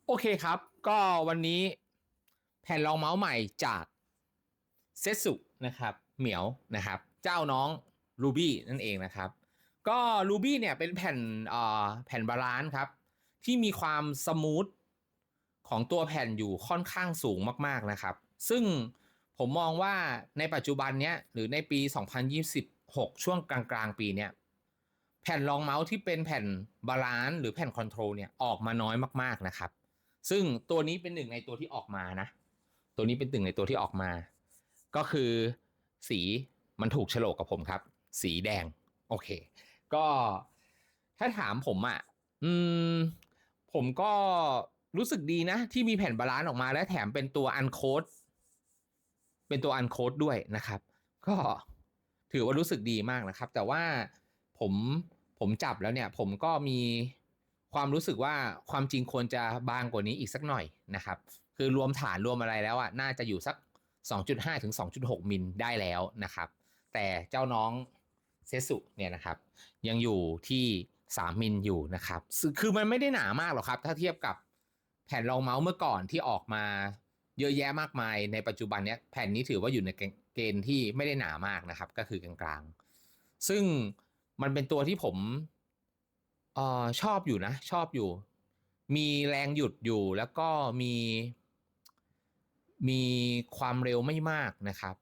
โอเคครับก็วันนี้แผ่นรองเมาส์ใหม่จากเซซุนะครับเหมียวนะครับเจ้าน้อง Ruby นั่นเองนะครับก็ Ruby เนี่ยเป็นแผ่นบาลานซ์ครับที่มีความสมูทของตัวแผ่นอยู่ค่อนข้างสูงมากๆนะครับซึ่งผมมองว่าในปัจจุบันเนี้ยหรือในปี2026ช่วงกลางๆปีเนี้ยแผ่นรองเมาส์ที่เป็นแผ่นบาลานซ์หรือแผ่นคอนโทรลเนี่ยออกมาน้อยมากๆนะครับ ซึ่งตัวนี้เป็นหนึ่งในตัวที่ออกมานะตัวนี้เป็นหนึ่งในตัวที่ออกมาก็คือสีมันถูกโฉลกกับผมครับสีแดงโอเคก็ถ้าถามผมอ่ะอืมผมก็รู้สึกดีนะที่มีแผ่นบาลานซ์ออกมาและแถมเป็นตัวอันโค้ดด้วยนะครับก็ถือว่ารู้สึกดีมากนะครับแต่ว่าผมผมจับแล้วเนี่ยผมก็มีความรู้สึกว่าความจริงควรจะบางกว่านี้อีกสักหน่อยนะครับคือรวมฐานรวมอะไรแล้วอ่ะน่าจะอยู่สัก 2.5 ถึง 2.6 มิลได้แล้วนะครับแต่เจ้าน้องเซซุเนี่ยนะครับยังอยู่ที่3มิลอยู่นะครับคือมันไม่ได้หนามากหรอกครับถ้าเทียบกับแผ่นรองเมาส์เมื่อก่อนที่ออกมาเยอะแยะมากมายในปัจจุบันนี้แผ่นนี้ถือว่าอยู่ในเกณฑ์ที่ไม่ได้หนามากนะครับก็คือกลางๆซึ่งมันเป็นตัวที่ผมชอบอยู่นะชอบอยู่มีแรงหยุดอยู่แล้วก็มีความเร็วไม่มากนะครับ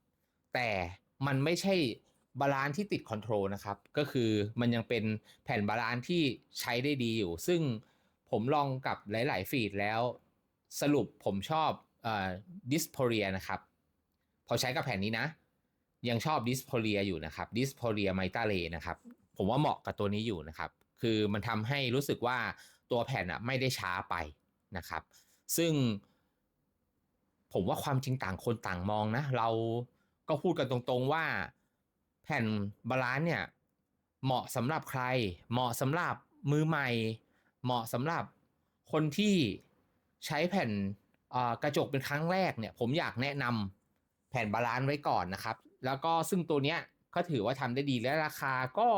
แต่มันไม่ใช่บาลานซ์ที่ติดคอนโทรลนะครับก็คือมันยังเป็นแผ่นบาลานซ์ที่ใช้ได้ดีอยู่ซึ่งผมลองกับหลายๆฟีดแล้วสรุปผมชอบดิสโพเรียนะครับพอใช้กับแผ่นนี้นะยังชอบดิสโพเรียอยู่นะครับดิสโพเรียไมตาเลนะครับผมว่าเหมาะกับตัวนี้อยู่นะครับคือมันทำให้รู้สึกว่าตัวแผ่นไม่ได้ช้าไปนะครับซึ่งผมว่าความจริงต่างคนต่างมองนะเราก็พูดกันตรงๆว่าแผ่นบาลานซ์เนี่ยเหมาะสำหรับใครเหมาะสำหรับมือใหม่เหมาะสำหรับคนที่ใช้แผ่นกระจกเป็นครั้งแรกเนี่ยผมอยากแนะนำแผ่นบาลานซ์ไว้ก่อนนะครับแล้วก็ซึ่งตัวเนี้ยก็ถือว่าทำได้ดีและราคาก็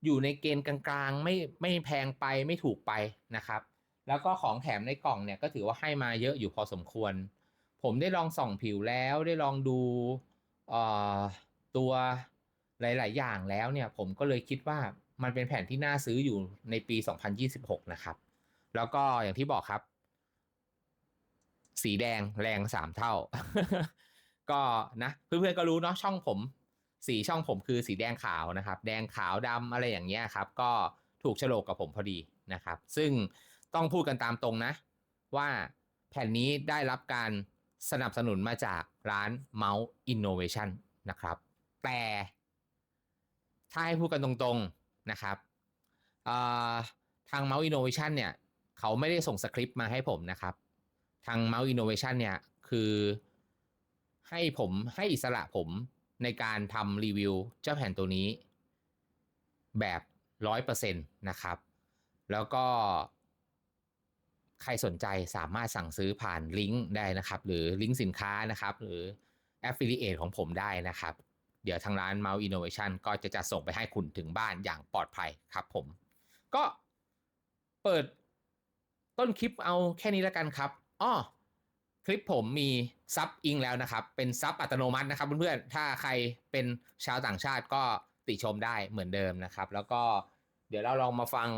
อยู่ในเกณฑ์กลางๆไม่แพงไปไม่ถูกไปนะครับแล้วก็ของแถมในกล่องเนี่ยก็ถือว่าให้มาเยอะอยู่พอสมควร ผมได้ลองส่องผิวแล้วได้ลองดูเอ่อตัวหลายๆอย่างแล้วเนี่ยผมก็เลยคิดว่ามันเป็นแผ่นที่น่าซื้ออยู่ในปี2026นะครับแล้วก็อย่างที่บอกครับสีแดงแรง3 เท่าก็นะเพื่อนๆก็รู้เนาะช่องผมสีช่องผมคือสีแดงขาวนะครับแดงขาวดำอะไรอย่างเงี้ยครับก็ถูกโฉลกกับผมพอดีนะครับซึ่งต้องพูดกันตามตรงนะว่าแผ่นนี้ได้รับการสนับสนุนมาจากร้าน Mouse Innovation นะครับแต่ถ้าให้พูดกันตรงๆนะครับทาง Mouse Innovation เนี่ยเขาไม่ได้ส่งสคริปต์มาให้ผมนะครับทาง Mouse Innovation เนี่ยคือให้อิสระผมในการทำรีวิวเจ้าแผ่นตัวนี้แบบ100%นะครับแล้วก็ใครสนใจสามารถสั่งซื้อผ่านลิงก์ได้นะครับหรือลิงก์สินค้านะครับหรือ Affiliate ของผมได้นะครับเดี๋ยวทางร้าน Mouse Innovation ก็จะจัดส่งไปให้คุณถึงบ้านอย่างปลอดภัยครับผมก็เปิดต้นคลิปเอาแค่นี้แล้วกันครับอ้อคลิปผมมีซับอิงแล้วนะครับเป็นซับอัตโนมัตินะครับเพื่อนๆถ้าใครเป็นชาวต่างชาติก็ติชมได้เหมือนเดิมนะครับแล้วก็เดี๋ยวเราลองมาฟัง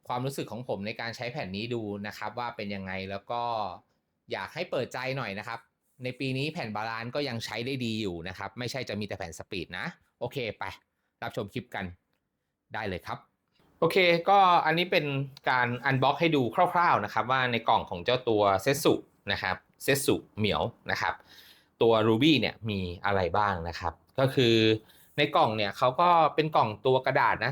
ความรู้สึกของผมในการใช้แผ่นนี้ดูนะครับว่าเป็นยังไงแล้วก็อยากให้เปิดใจหน่อยนะครับในปีนี้แผ่นบาลานซ์ก็ยังใช้ได้ดีอยู่นะครับไม่ใช่จะมีแต่แผ่นสปีดนะโอเคไปรับชมคลิปกันได้เลยครับ โอเคก็อันนี้เป็นการอันบ็อกให้ดูคร่าวๆนะครับว่าในกล่องของเจ้าตัวเซซุนะครับเซซุเหมียวนะครับตัว Ruby เนี่ยมีอะไรบ้างนะครับก็คือในกล่องเนี่ยเขาก็เป็นกล่องตัวกระดาษนะ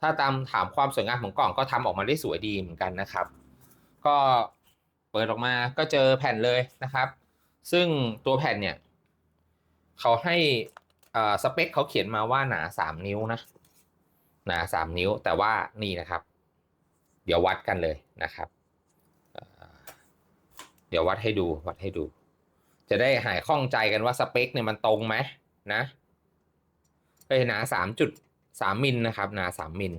ถ้าตามถามความสวยงามของกล่องก็ทำออกมาได้สวยดีเหมือนกันนะครับก็เปิดออกมาก็เจอแผ่นเลยนะครับซึ่งตัวแผ่นเนี่ยเขาให้สเปคเขาเขียนมาว่าหนา3 นิ้วนะหนา3 นิ้วแต่ว่านี่นะครับเดี๋ยววัดกันเลยนะครับเดี๋ยววัดให้ดูจะได้หายข้องใจกันว่าสเปคเนี่ยมันตรงไหมนะหนา3.3 มิลนะครับหนา3 มิล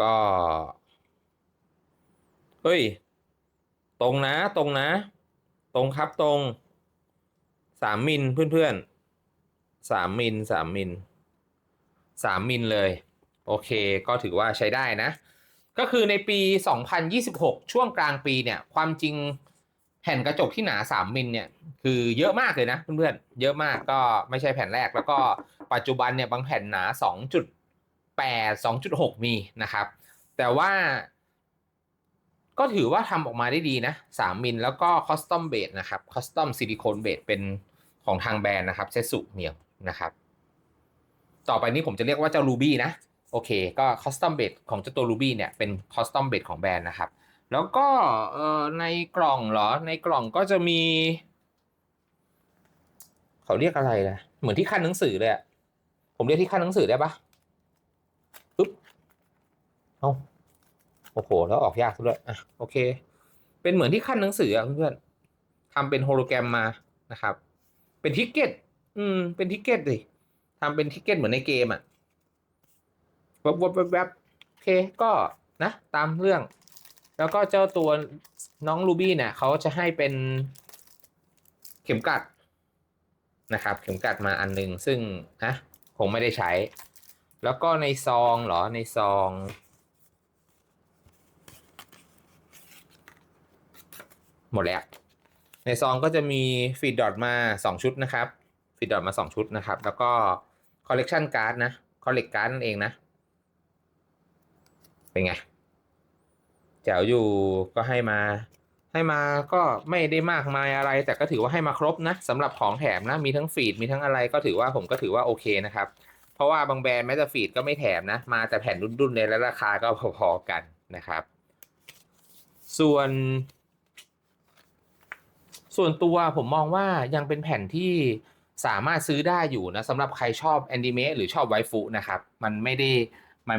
ก็ เฮ้ยตรงนะตรงนะตรงครับตรง3 มิลเพื่อนๆ3 มิลเลยโอเคก็ถือว่าใช้ได้นะก็คือในปี2026ช่วงกลางปีเนี่ยความจริงแผ่นกระจกที่หนา3 มิลเนี่ยคือเยอะมากเลยนะเพื่อนๆเยอะมากก็ไม่ใช่แผ่นแรกแล้วก็ปัจจุบันเนี่ยบางแผ่นหนา2.8 2.6มีนะครับแต่ว่าก็ถือว่าทำออกมาได้ดีนะ3 มิลแล้วก็คอสตอมเบดนะครับคอสตอมซิลิโคนเบดเป็นของทางแบรนด์นะครับเซซุเหนียวนะครับต่อไปนี้ผมจะเรียกว่าเจ้ารูบี้นะโอเคก็คอสตอมเบดของเจ้าตัวรูบี้เนี่ยเป็นคอสตอมเบดของแบรนด์นะครับแล้วก็ในกล่องเหรอในกล่องก็จะมีเขาเรียกอะไรนะเหมือนที่ขั้นหนังสือเลยอะผมเรียกที่ขั้นหนังสือได้ปะปึ๊บเอ้าโอ้โหแล้วออกยากซะด้วยอ่ะโอเคเป็นเหมือนที่ขั้นหนังสืออะเพื่อนๆทำเป็นโฮโลแกรมมานะครับเป็นทิกเก็ตเป็นทิกเก็ตดิทำเป็นทิกเก็ตเหมือนในเกมอะแวบโอเคก็นะตามเรื่องแล้วก็เจ้าตัวน้องรูบี้เนี่ยเขาจะให้เป็นเข็มกัดนะครับเข็มกัดมาอันนึงซึ่งนะคงไม่ได้ใช้แล้วก็ในซองเหรอในซองหมดแล้วในซองก็จะมีฟีดดอทมา2ชุดนะครับฟีดดอทมา2ชุดนะครับแล้วก็คอลเลกชันการ์ดนะคอลเลกการ์ดนั่นเองนะเป็นไงแจ๋วอยู่ก็ให้มาก็ไม่ได้มากมายอะไรแต่ก็ถือว่าให้มาครบนะสำหรับของแถมนะมีทั้งฟีดมีทั้งอะไรก็ถือว่าผมก็ถือว่าโอเคนะครับเพราะว่าบางแบรนด์แม้แต่ฟีดก็ไม่แถมนะมาแต่แผ่นรุ่นๆเลยและราคาก็พอๆกันนะครับส่วนตัวผมมองว่ายังเป็นแผ่นที่สามารถซื้อได้อยู่นะสำหรับใครชอบแอนิเมะหรือชอบไวฟุนะครับมันไม่ได้ไ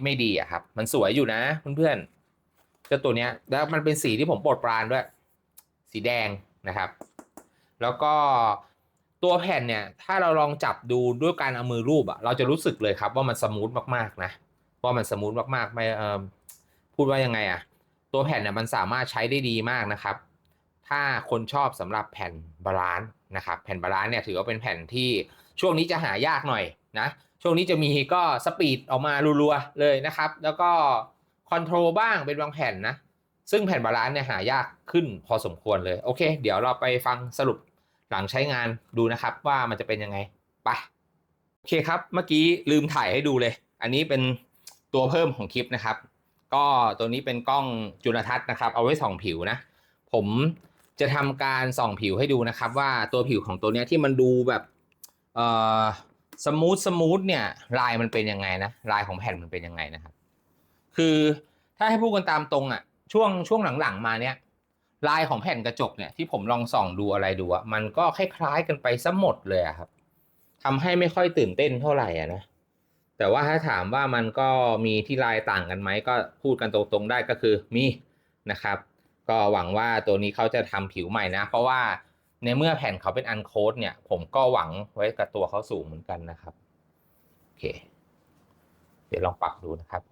ม่ดีอะครับมันสวยอยู่นะเพื่อนๆเจ้าตัวเนี้ยแล้วมันเป็นสีที่ผมโปรดปรานด้วยสีแดงนะครับแล้วก็ตัวแผ่นเนี่ยถ้าเราลองจับดูด้วยการเอามือรูปอะเราจะรู้สึกเลยครับว่ามันสมูทมากๆนะว่ามันสมูทมากๆไม่พูดว่ายังไงอะตัวแผ่นเนี่ยมันสามารถใช้ได้ดีมากนะครับถ้าคนชอบสำหรับแผ่นบาลานซ์นะครับแผ่นบาลานซ์เนี่ยถือว่าเป็นแผ่นที่ช่วงนี้จะหายากหน่อยนะช่วงนี้จะมีก็สปีดออกมารัวๆเลยนะครับแล้วก็คอนโทรลบ้างเป็นบางแผ่นนะซึ่งแผ่นบาลานซ์เนี่ยหายากขึ้นพอสมควรเลยโอเคเดี๋ยวเราไปฟังสรุปหลังใช้งานดูนะครับว่ามันจะเป็นยังไงไปโอเคครับเมื่อกี้ลืมถ่ายให้ดูเลยอันนี้เป็นตัวเพิ่มของคลิปนะครับก็ตัวนี้เป็นกล้องจุลทรรศน์นะครับเอาไว้ส่องผิวนะผมจะทำการส่องผิวให้ดูนะครับว่าตัวผิวของตัวเนี้ยที่มันดูแบบเอ่อสมูทเนี่ยลายมันเป็นยังไงนะลายของแผ่นมันเป็นยังไงนะครับคือถ้าให้พูดกันตามตรงอ่ะช่วงหลังๆมาเนี้ยลายของแผ่นกระจกเนี่ยที่ผมลองส่องดูอะไรดูอ่ะมันก็คล้ายๆกันไปซะหมดเลยอะครับทำให้ไม่ค่อยตื่นเต้นเท่าไหร่อ่ะนะแต่ว่าถ้าถามว่ามันก็มีที่ลายต่างกันไหมก็พูดกันตรงๆได้ก็คือมีนะครับก็หวังว่าตัวนี้เขาจะทำผิวใหม่นะเพราะว่าในเมื่อแผ่นเขาเป็นอันโค้ดเนี่ยผมก็หวังไว้กับตัวเขาสูงเหมือนกันนะครับโอเคเดี๋ยวลองปรับดูนะครับ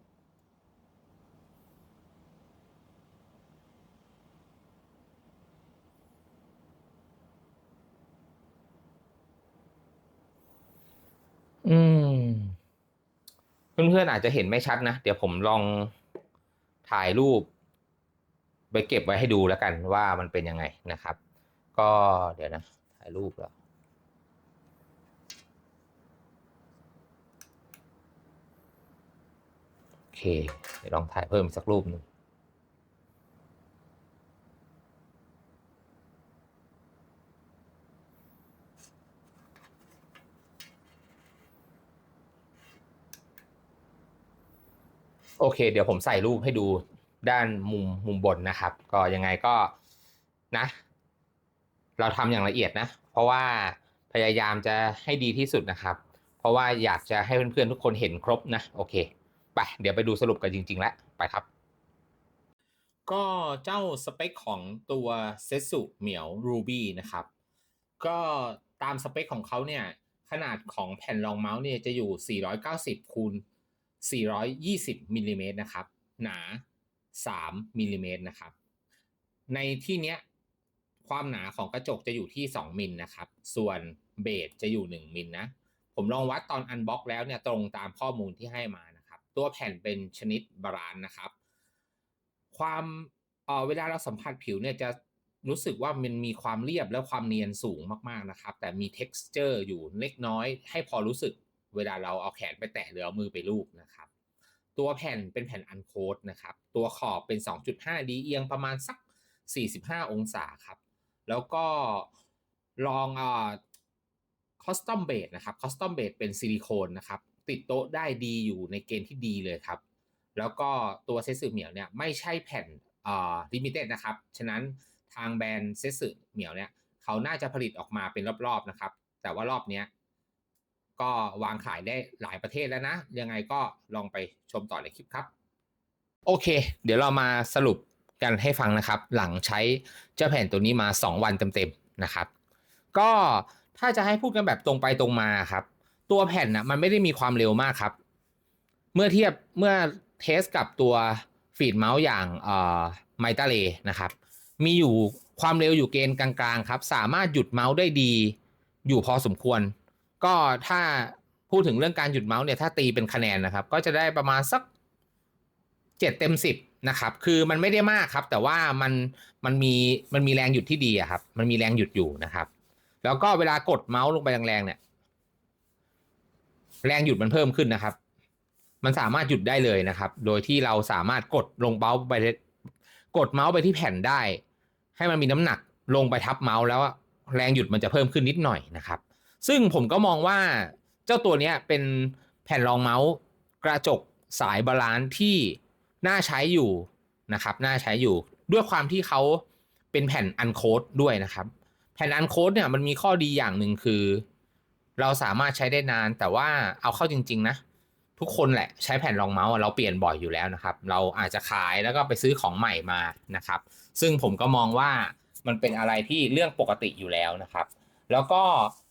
อืมเพื่อนๆอาจจะเห็นไม่ชัดนะเดี๋ยวผมลองถ่ายรูปไปเก็บไว้ให้ดูแล้วกันว่ามันเป็นยังไงนะครับก็เดี๋ยวนะถ่ายรูปแล้วโอเคเดี๋ยวลองถ่ายเพิ่มสักรูปหนึ่ง โอเคเดี๋ยวผมใส่รูปให้ดูด้านมุมบนนะครับก็ยังไงก็นะเราทำอย่างละเอียดนะเพราะว่าพยายามจะให้ดีที่สุดนะครับเพราะว่าอยากจะให้เพื่อนๆทุกคนเห็นครบนะโอเคไปเดี๋ยวไปดูสรุปกันจริงๆแล้วไปครับก็เจ้าสเปคของตัวเซซุเหมียว Ruby นะครับก็ตามสเปคของเขาเนี่ยขนาดของแผ่นรองเมาส์เนี่ยจะอยู่490คูณ420มิลลิเมตรนะครับหนา 3มิลลิเมตรนะครับในที่เนี้ยความหนาของกระจกจะอยู่ที่2มิลนะครับส่วนเบสจะอยู่1มิลนะผมลองวัดตอนอันบ็อกแล้วเนี่ยตรงตามข้อมูลที่ให้มานะครับตัวแผ่นเป็นชนิดบาลานซ์นะครับความเวลาเราสัมผัสผิวเนี่ยจะรู้สึกว่ามันมีความเรียบและความเนียนสูงมากๆนะครับแต่มี texture อยู่เล็กน้อยให้พอรู้สึกเวลาเราเอาแขนไปแตะหรือเอามือไปลูบนะครับตัวแผ่นเป็นแผ่นอันโค้ดนะครับตัวขอบเป็น 2.5D เอียงประมาณสัก45องศาครับแล้วก็ลองคอสตอมเบดนะครับคอสตอมเบดเป็นซิลิโคนนะครับติดโต๊ะได้ดีอยู่ในเกณฑ์ที่ดีเลยครับแล้วก็ตัวเซสึเหมียวเนี่ยไม่ใช่แผ่นลิมิเต็ดนะครับฉะนั้นทางแบรนด์เซสึเหมียวเนี่ยเขาน่าจะผลิตออกมาเป็นรอบๆนะครับแต่ว่ารอบนี้ก็วางขายได้หลายประเทศแล้วนะยังไงก็ลองไปชมต่อในคลิปครับโอเคเดี๋ยวเรามาสรุปกันให้ฟังนะครับหลังใช้เจ้าแผ่นตัวนี้มา2วันเต็มๆนะครับก็ถ้าจะให้พูดกันแบบตรงไปตรงมาครับตัวแผ่นนะมันไม่ได้มีความเร็วมากครับเมื่อเทสกับตัวฟีดเมาส์อย่างไมตาเลนะครับมีอยู่ความเร็วอยู่เกณฑ์กลางๆครับสามารถหยุดเมาส์ได้ดีอยู่พอสมควรก็ถ้าพูดถึงเรื่องการหยุดเมาส์เนี่ยถ้าตีเป็นคะแนนนะครับก็จะได้ประมาณสัก7เต็ม10นะครับคือมันไม่ได้มากครับแต่ว่ามันมีแรงหยุดที่ดีอะครับมันมีแรงหยุดอยู่นะครับแล้วก็เวลากดเมาส์ลงไปแรงๆเนี่ยแรงหยุดมันเพิ่มขึ้นนะครับมันสามารถหยุดได้เลยนะครับโดยที่เราสามารถกดลงเมาส์ไปกดเมาส์ไปที่แผ่นได้ให้มันมีน้ำหนักลงไปทับเมาส์แล้วแรงหยุดมันจะเพิ่มขึ้นนิดหน่อยนะครับซึ่งผมก็มองว่าเจ้าตัวนี้เป็นแผ่นรองเมาส์กระจกสายบาลานซ์ที่น่าใช้อยู่นะครับน่าใช้อยู่ด้วยความที่เขาเป็นแผ่นอันโค้ดด้วยนะครับแผ่นอันโค้ดเนี่ยมันมีข้อดีอย่างหนึ่งคือเราสามารถใช้ได้นานแต่ว่าเอาเข้าจริงๆนะทุกคนแหละใช้แผ่นรองเมาส์เราเปลี่ยนบ่อยอยู่แล้วนะครับเราอาจจะขายแล้วก็ไปซื้อของใหม่มานะครับซึ่งผมก็มองว่ามันเป็นอะไรที่เรื่องปกติอยู่แล้วนะครับแล้วก็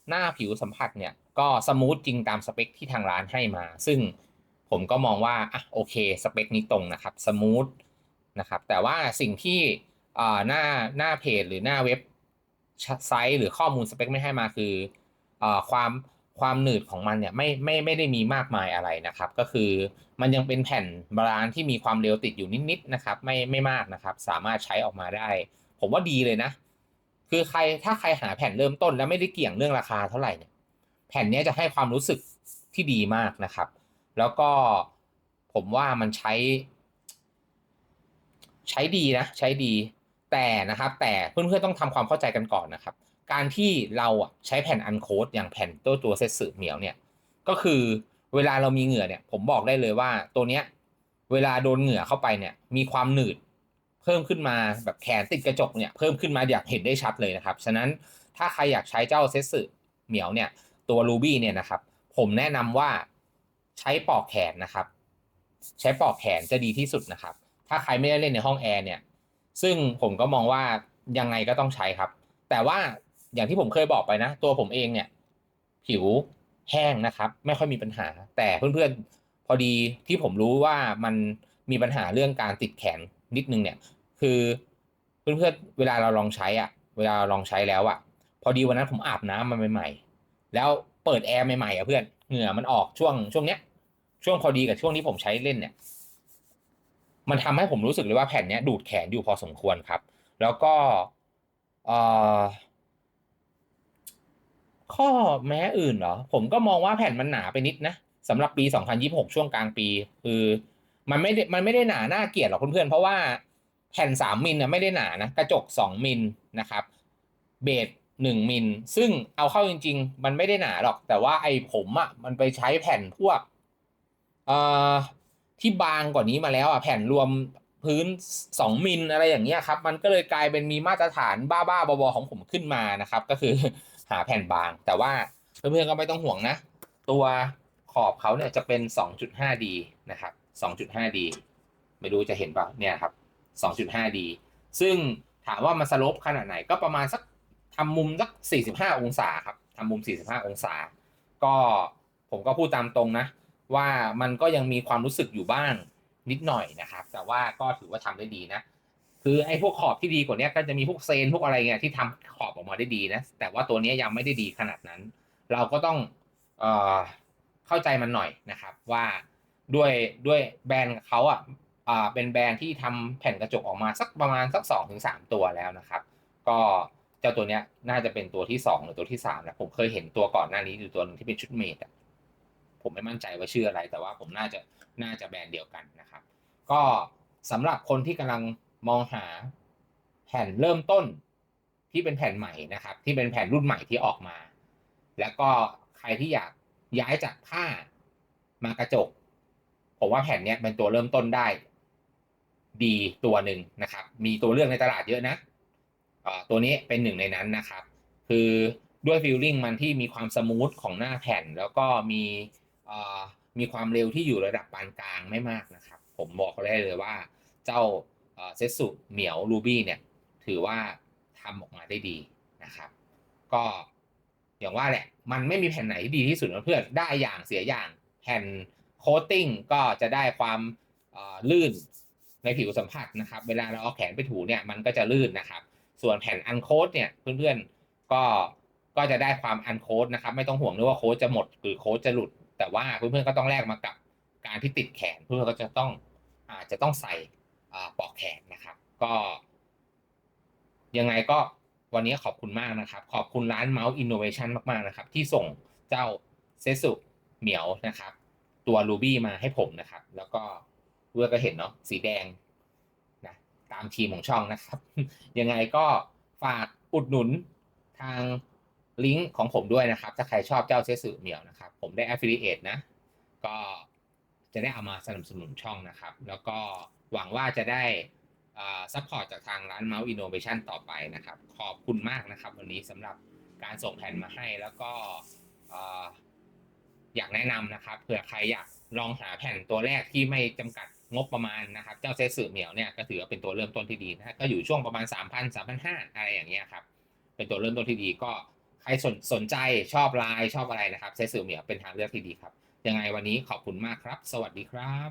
หน้าผิวสัมผัสเนี่ยก็สมูทจริงตามสเปคที่ทางร้านให้มาซึ่งผมก็มองว่าอ่ะโอเคสเปคนี้ตรงนะครับสมูทนะครับแต่ว่าสิ่งที่หน้าเพจหรือหน้าเว็บไซต์หรือข้อมูลสเปคไม่ให้มาคือความหนืดของมันเนี่ยไม่ได้มีมากมายอะไรนะครับก็คือมันยังเป็นแผ่นบาลานซ์ที่มีความเร็วติดอยู่นิดๆนะครับไม่มากนะครับสามารถใช้ออกมาได้ผมว่าดีเลยนะคือถ้าใครหาแผ่นเริ่มต้นแล้วไม่ได้เกี่ยงเรื่องราคาเท่าไหร่เนี่ยแผ่นนี้จะให้ความรู้สึกที่ดีมากนะครับแล้วก็ผมว่ามันใช้ดีนะใช้ดีแต่นะครับแต่เพื่อนๆต้องทำความเข้าใจกันก่อนนะครับการที่เราใช้แผ่นอันโค้ดอย่างแผ่นตัวเซตสึเหมียวเนี่ยก็คือเวลาเรามีเหงื่อเนี่ยผมบอกได้เลยว่าตัวเนี้ยเวลาโดนเหงื่อเข้าไปเนี่ยมีความหนืดเพิ่มขึ้นมาแบบแขนติดกระจกเนี่ยเพิ่มขึ้นมาอยากเห็นได้ชัดเลยนะครับฉะนั้นถ้าใครอยากใช้เจ้าเซตสึเหมียวเนี่ยตัวรูบี้เนี่ยนะครับผมแนะนำว่าใช้ปลอกแขนนะครับใช้ปลอกแขนจะดีที่สุดนะครับ ถ้าใครไม่ได้เล่นในห้องแอร์เนี่ยซึ่งผมก็มองว่ายังไงก็ต้องใช้ครับแต่ว่าอย่างที่ผมเคยบอกไปนะตัวผมเองเนี่ยผิวแห้งนะครับไม่ค่อยมีปัญหาแต่เพื่อนๆพอดีที่ผมรู้ว่ามันมีปัญหาเรื่องการติดแขนนิดนึงเนี่ยคือเพื่อนๆเวลาเราลองใช้เวลาลองใช้แล้วพอดีวันนั้นผมอาบน้ำมาใหม่ๆแล้วเปิดแอร์ใหม่ๆเพื่อนเหงื่อมันออกช่วงเนี้ยช่วงพอดีกับช่วงที่ผมใช้เล่นเนี่ยมันทำให้ผมรู้สึกเลยว่าแผ่นนี้ดูดแขนอยู่พอสมควรครับแล้วก็เอ่อข้อแม้อื่นเหรอผมก็มองว่าแผ่นมันหนาไปนิดนะสำหรับปี2026ช่วงกลางปีคือมันไม่ได้หนาน่าเกลียดหรอกเพื่อนๆเพราะว่าแผ่น3มิลไม่ได้หนานะกระจก2มิลนะครับเบส1มิลซึ่งเอาเข้าจริงๆมันไม่ได้หนาหรอกแต่ว่าไอ้ผมมันไปใช้แผ่นพวกเอ่อที่บางกว่านี้มาแล้วแผ่นรวมพื้น2มิลอะไรอย่างเงี้ยครับมันก็เลยกลายเป็นมีมาตรฐานบ้าๆบอๆของผมขึ้นมานะครับก็คือหาแผ่นบางแต่ว่าเพื่อนๆก็ไม่ต้องห่วงนะตัวขอบเขาเนี่ยจะเป็น 2.5D นะครับ 2.5D ไม่รู้จะเห็นเปล่าเนี่ยครับ 2.5D ซึ่งถามว่ามันสโลปขนาดไหนก็ประมาณสักทำมุมสัก45องศาครับทำมุม45องศาก็ผมก็พูดตามตรงนะว่ามันก็ยังมีความรู้สึกอยู่บ้าง นิดหน่อยนะครับ แต่ว่าก็ถือว่าทำได้ดีนะ คือไอ้พวกขอบที่ดีกว่านี้ก็จะมีพวกเซนพวกอะไรเงี้ยที่ทำขอบออกมาได้ดีนะแต่ว่าตัวนี้ยังไม่ได้ดีขนาดนั้น เราก็ต้องเอ่อเข้าใจมันหน่อยนะครับว่าด้วยด้วยแบรนด์เขาเป็นแบรนด์ที่ทำแผ่นกระจกออกมาสักประมาณสัก2-3ตัวแล้วนะครับ ก็เจ้าตัวเนี้ยน่าจะเป็นตัวที่2หรือตัวที่3แล้วผมเคยเห็นตัวก่อนหน้านี้อยู่ตัวหนึ่งที่เป็นชุดเมดอ่ะผมไม่มั่นใจว่าชื่ออะไรแต่ว่าผมน่าจะแบรนด์เดียวกันนะครับ ก็สำหรับคนที่กำลังมองหาแผ่นเริ่มต้นที่เป็นแผ่นใหม่นะครับที่เป็นแผ่นรุ่นใหม่ที่ออกมา แล้วก็ใครที่อยากย้ายจากผ้ามากระจกผมว่าแผ่นนี้เป็นตัวเริ่มต้นได้ดีตัวหนึ่งนะครับมีตัวเลือกในตลาดเยอะนะตัวนี้เป็นหนึ่งในนั้นนะครับคือด้วยฟีลลิ่งมันที่มีความสมูทของหน้าแผ่นแล้วก็มีความเร็วที่อยู่ระดับปานกลางไม่มากนะครับผมบอกได้เลยว่าเจ้าเซสุเหมียวรูบี้เนี่ยถือว่าทำออกมาได้ดีนะครับก็อย่างว่าแหละมันไม่มีแผ่นไหนที่ดีที่สุดนะเพื่อนได้อย่างเสียอย่างแผ่นโคตติ้งก็จะได้ความลื่นในผิวสัมผัสนะครับเวลาเราเอาแขนไปถูเนี่ยมันก็จะลื่นนะครับส่วนแผ่นอันโค้ดเนี่ยเพื่อนๆก็จะได้ความอันโค้ดนะครับไม่ต้องห่วงด้วยว่าโค้ดจะหมดหรือโค้ดจะหลุดแต่ว่าเพื่อนๆก็ต้องแลกมากับการที่ติดแขนเพื่อนก็จะต้องใส่ปลอกแขนนะครับก็ยังไงก็วันนี้ขอบคุณมากนะครับขอบคุณร้าน Mouse Innovation มากๆนะครับที่ส่งเจ้าเซซุเหมียวนะครับตัว Ruby มาให้ผมนะครับแล้วก็เพื่อก็เห็นเนาะสีแดงนะตามทีมของช่องนะครับ ยังไงก็ฝากอุดหนุนทางลิงก์ของผมด้วยนะครับถ้าใครชอบเจ้าเซซุเหมียวนะครับผมได้ affiliate นะก็จะได้เอามาสนับสนุนช่องนะครับแล้วก็หวังว่าจะได้ซัพพอร์ตจากทางร้าน Mouse Innovation ต่อไปนะครับขอบคุณมากนะครับวันนี้สำหรับการส่งแผ่นมาให้แล้วก็อยากแนะนำนะครับเผื่อใครอยากลองหาแผ่นตัวแรกที่ไม่จำกัดงบประมาณนะครับเจ้าเซสึเหมียวเนี่ยก็ถือว่าเป็นตัวเริ่มต้นที่ดีนะก็อยู่ช่วงประมาณ 3,000 3,500 อะไรอย่างเงี้ยครับเป็นตัวเริ่มต้นที่ดีก็ใครสนใจชอบลายชอบอะไรนะครับเซสึเหมียวเป็นทางเลือกที่ดีครับยังไงวันนี้ขอบคุณมากครับสวัสดีครับ